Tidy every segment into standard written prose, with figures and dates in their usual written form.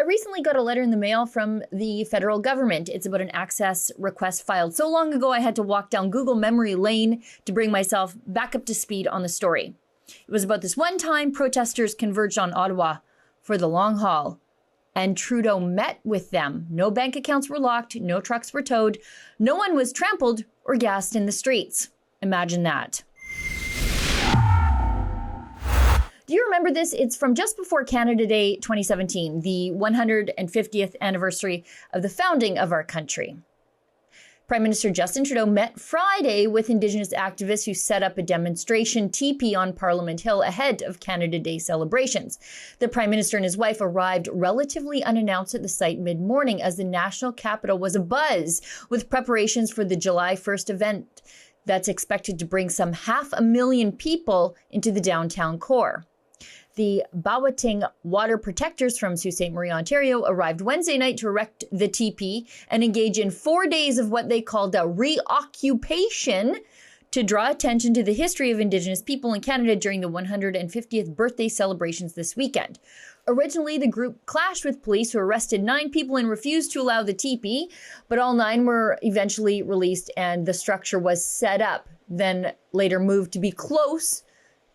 recently got a letter in the mail from the federal government. It's about an access request filed so long ago I had to walk down Google memory lane to bring myself back up to speed on the story. It was about this one time protesters converged on Ottawa for the long haul, and Trudeau met with them. No bank accounts were locked, no trucks were towed, no one was trampled or gassed in the streets. Imagine that. Do you remember this? It's from just before Canada Day 2017, the 150th anniversary of the founding of our country. Prime Minister Justin Trudeau met Friday with Indigenous activists who set up a demonstration teepee on Parliament Hill ahead of Canada Day celebrations. The Prime Minister and his wife arrived relatively unannounced at the site mid-morning as the national capital was abuzz with preparations for the July 1st event that's expected to bring some 500,000 people into the downtown core. The Bawating water protectors from Sault Ste. Marie, Ontario, arrived Wednesday night to erect the teepee and engage in 4 days of what they called a reoccupation to draw attention to the history of Indigenous people in Canada during the 150th birthday celebrations this weekend. Originally, the group clashed with police who arrested 9 people and refused to allow the teepee, but all 9 were eventually released and the structure was set up, then later moved to be close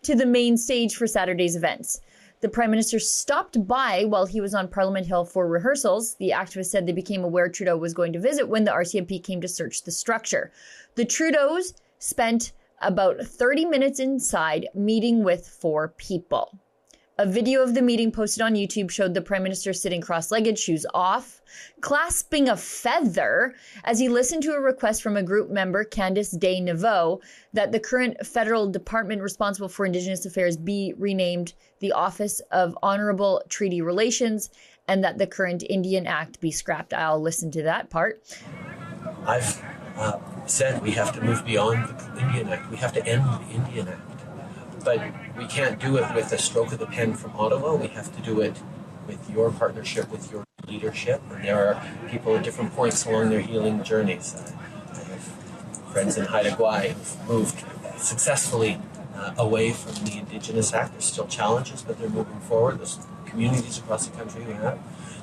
to the main stage for Saturday's events. The Prime Minister stopped by while he was on Parliament Hill for rehearsals. The activists said they became aware Trudeau was going to visit when the RCMP came to search the structure. The Trudeaus spent about 30 minutes inside meeting with 4 people. A video of the meeting posted on YouTube showed the Prime Minister sitting cross-legged, shoes off, clasping a feather as he listened to a request from a group member, Candice Day-Neveau, that the current federal department responsible for Indigenous affairs be renamed the Office of Honorable Treaty Relations and that the current Indian Act be scrapped. I'll listen to that part. I've said we have to move beyond the Indian Act. We have to end the Indian Act. But we can't do it with a stroke of the pen from Ottawa. We have to do it with your partnership, with your leadership. And there are people at different points along their healing journeys. I have friends in Haida Gwaii who've moved successfully away from the Indigenous Act. There's still challenges, but they're moving forward. There's communities across the country who have.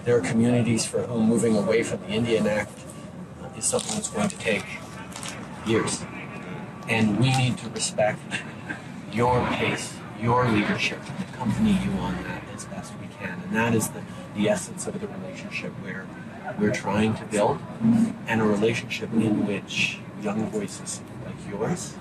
There are communities for whom moving away from the Indian Act is something that's going to take years. And we need to respect your pace, your leadership, and accompany you on that as best we can. And that is the essence of the relationship where we're trying to build, and a relationship in which young voices like yours,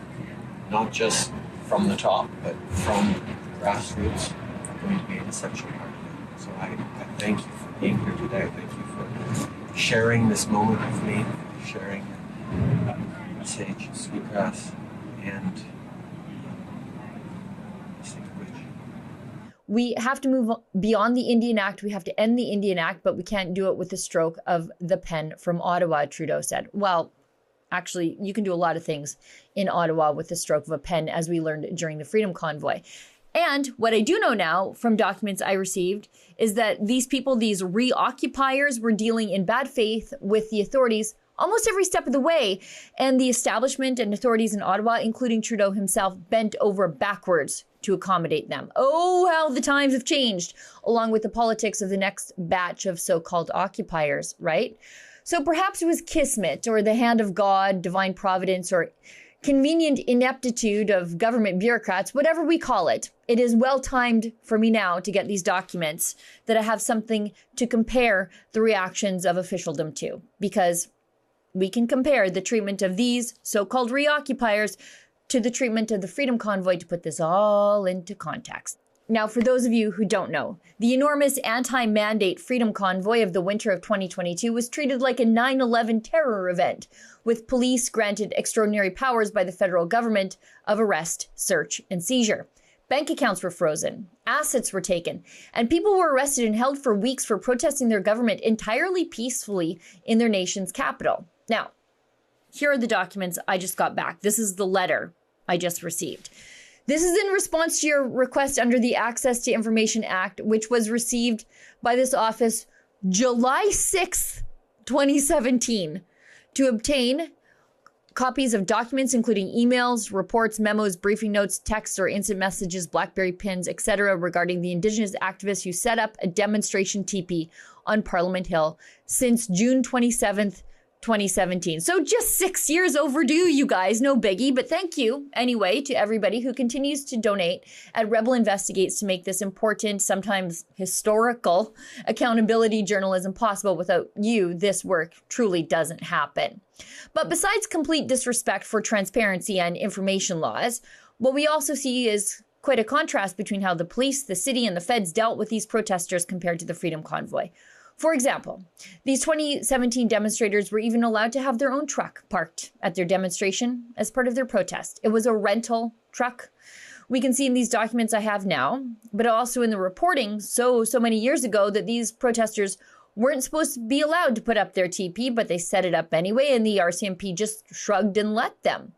not just from the top, but from the grassroots, are going to be an essential part of it. So I thank you for being here today. Thank you for sharing this moment with me, sharing sage, sweetgrass, and we have to move beyond the Indian Act. We have to end the Indian Act, but we can't do it with the stroke of the pen from Ottawa, Trudeau said. Well, actually, you can do a lot of things in Ottawa with the stroke of a pen, as we learned during the Freedom Convoy. And what I do know now from documents I received is that these people, these reoccupiers, were dealing in bad faith with the authorities almost every step of the way. And the establishment and authorities in Ottawa, including Trudeau himself, bent over backwards to accommodate them. Oh, how the times have changed, along with the politics of the next batch of so-called occupiers, right? So perhaps it was kismet, or the hand of God, divine providence, or convenient ineptitude of government bureaucrats, whatever we call it. It is well timed for me now to get these documents that I have something to compare the reactions of officialdom to, because we can compare the treatment of these so-called reoccupiers to the treatment of the Freedom Convoy to put this all into context. Now, for those of you who don't know, the enormous anti-mandate Freedom Convoy of the winter of 2022 was treated like a 9/11 terror event, with police granted extraordinary powers by the federal government of arrest, search, and seizure. Bank accounts were frozen, assets were taken, and people were arrested and held for weeks for protesting their government entirely peacefully in their nation's capital. Now, here are the documents I just got back. This is the letter I just received. This is in response to your request under the Access to Information Act, which was received by this office July 6th, 2017, to obtain copies of documents, including emails, reports, memos, briefing notes, texts, or instant messages, BlackBerry pins, etc., regarding the Indigenous activists who set up a demonstration teepee on Parliament Hill since June 27th, 2017. So just 6 years overdue, you guys. No biggie, but thank you anyway to everybody who continues to donate at Rebel Investigates to make this important, sometimes historical accountability journalism possible. Without you, this work truly doesn't happen. But besides complete disrespect for transparency and information laws, what we also see is quite a contrast between how the police, the city, and the feds dealt with these protesters compared to the Freedom Convoy. For example, these 2017 demonstrators were even allowed to have their own truck parked at their demonstration as part of their protest. It was a rental truck. We can see in these documents I have now, but also in the reporting so many years ago that these protesters weren't supposed to be allowed to put up their TP, but they set it up anyway, and the RCMP just shrugged and let them.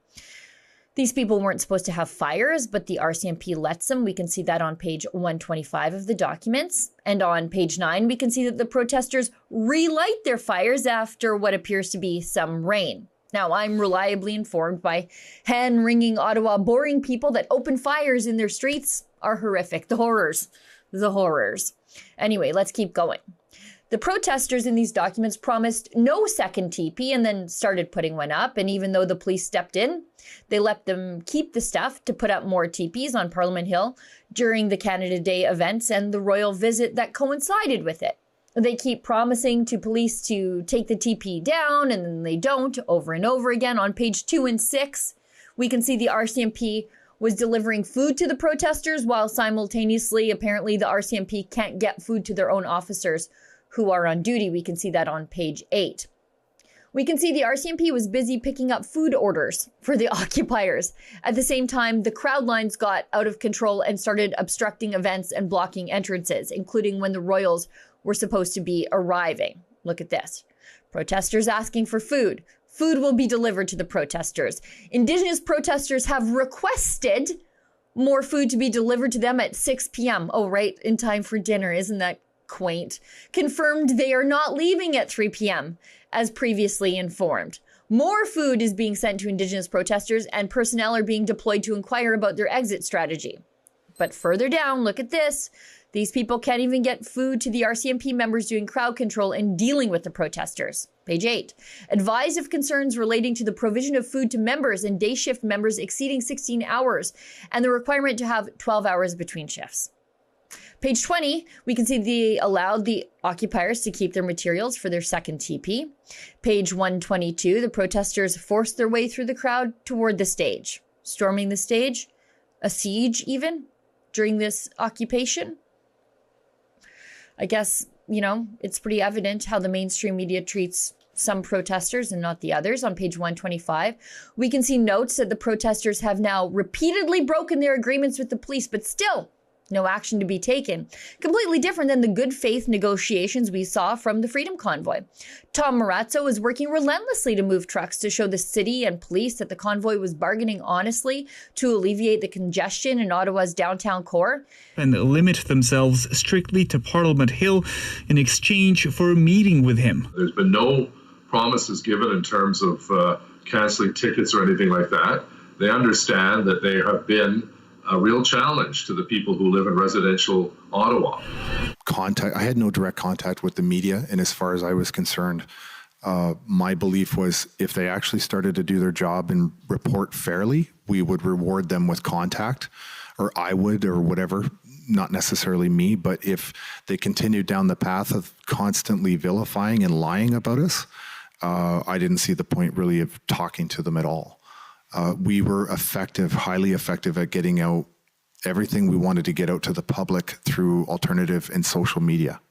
These people weren't supposed to have fires, but the RCMP lets them. We can see that on page 125 of the documents. And on page 9, we can see that the protesters relight their fires after what appears to be some rain. Now, I'm reliably informed by hand-wringing Ottawa boring people that open fires in their streets are horrific. The horrors. Anyway, let's keep going. The protesters in these documents promised no second TP and then started putting one up. And even though the police stepped in, they let them keep the stuff to put up more TPs on Parliament Hill during the Canada Day events and the royal visit that coincided with it. They keep promising to police to take the TP down, and then they don't, over and over again. On page 2 and 6, we can see the RCMP was delivering food to the protesters while simultaneously, apparently, the RCMP can't get food to their own officers who are on duty. We can see that on page 8. We can see the RCMP was busy picking up food orders for the occupiers. At the same time, the crowd lines got out of control and started obstructing events and blocking entrances, including when the royals were supposed to be arriving. Look at this. Protesters asking for food. Food will be delivered to the protesters. Indigenous protesters have requested more food to be delivered to them at 6 p.m. Oh, right, in time for dinner. Isn't that quaint? Confirmed they are not leaving at 3 p.m. as previously informed. More food is being sent to Indigenous protesters and personnel are being deployed to inquire about their exit strategy. But further down, look at this. These people can't even get food to the RCMP members doing crowd control and dealing with the protesters. Page 8. Advise of concerns relating to the provision of food to members and day shift members exceeding 16 hours and the requirement to have 12 hours between shifts. Page 20, we can see they allowed the occupiers to keep their materials for their second TP. Page 122, the protesters forced their way through the crowd toward the stage, storming the stage, a siege even, during this occupation. I guess, it's pretty evident how the mainstream media treats some protesters and not the others. On page 125, we can see notes that the protesters have now repeatedly broken their agreements with the police, but still no action to be taken. Completely different than the good faith negotiations we saw from the Freedom Convoy. Tom Marazzo was working relentlessly to move trucks to show the city and police that the convoy was bargaining honestly to alleviate the congestion in Ottawa's downtown core. And limit themselves strictly to Parliament Hill in exchange for a meeting with him. There's been no promises given in terms of cancelling tickets or anything like that. They understand that they have been a real challenge to the people who live in residential Ottawa. I had no direct contact with the media, and as far as I was concerned, my belief was if they actually started to do their job and report fairly, we would reward them with contact, or I would, or whatever, not necessarily me, but if they continued down the path of constantly vilifying and lying about us, I didn't see the point really of talking to them at all. We were effective, highly effective at getting out everything we wanted to get out to the public through alternative and social media.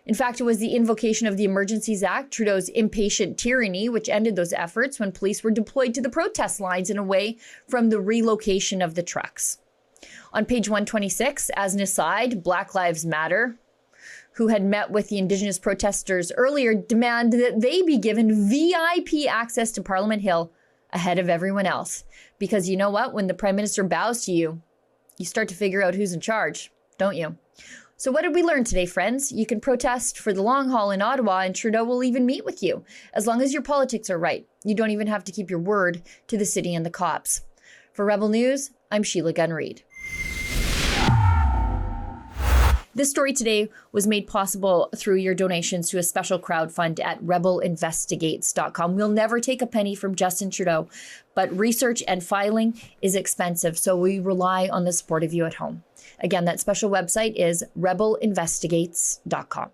In fact, it was the invocation of the Emergencies Act, Trudeau's impatient tyranny, which ended those efforts when police were deployed to the protest lines and away from the relocation of the trucks. On page 126, as an aside, Black Lives Matter, who had met with the Indigenous protesters earlier, demanded that they be given VIP access to Parliament Hill ahead of everyone else. Because you know what? When the Prime Minister bows to you, you start to figure out who's in charge, don't you? So what did we learn today, friends? You can protest for the long haul in Ottawa and Trudeau will even meet with you. As long as your politics are right, you don't even have to keep your word to the city and the cops. For Rebel News, I'm Sheila Gunn Reid. This story today was made possible through your donations to a special crowdfund at rebelinvestigates.com. We'll never take a penny from Justin Trudeau, but research and filing is expensive, so we rely on the support of you at home. Again, that special website is rebelinvestigates.com.